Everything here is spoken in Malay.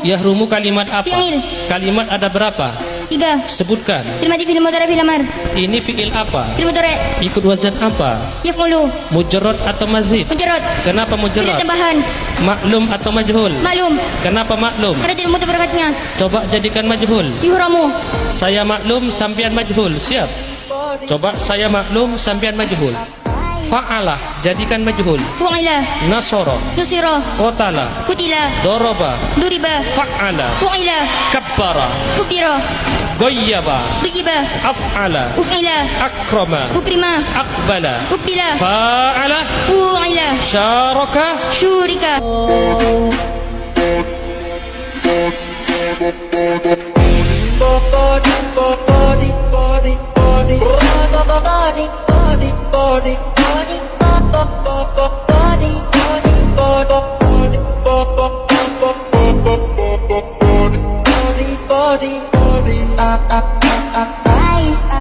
Yahrumu kalimat apa? Fi'il. Kalimat ada berapa? 3. Sebutkan. Fil madi, fil mudhari, fil amr. Ini fi'il apa? Fil mudhari. Ikut wazan apa? Yaf'ulu. Mujarrad atau mazid? Mujarrad. Kenapa Tidak mujarrad? tambahan. Maklum atau majhul? Maklum. Kenapa maklum? Karena tidak mutu berakatnya. Coba jadikan majhul. Yuhramu. Saya maklum, sampian majhul. Siap. Coba saya maklum, sampian majhul. Fa'alah, jadikan majhul. Fu'ila. Nasara, Nusira. qatala, Kutila. daraba, Duriba. fa'ala, Fu'ila. kabbara, Kubira. ghayyaba, Duyiba. af'ala, Uf'ila. akrama, Ukrima. aqbala, Ukbila. fa'ala, Fu'ila. syaraka. Syurika. Body,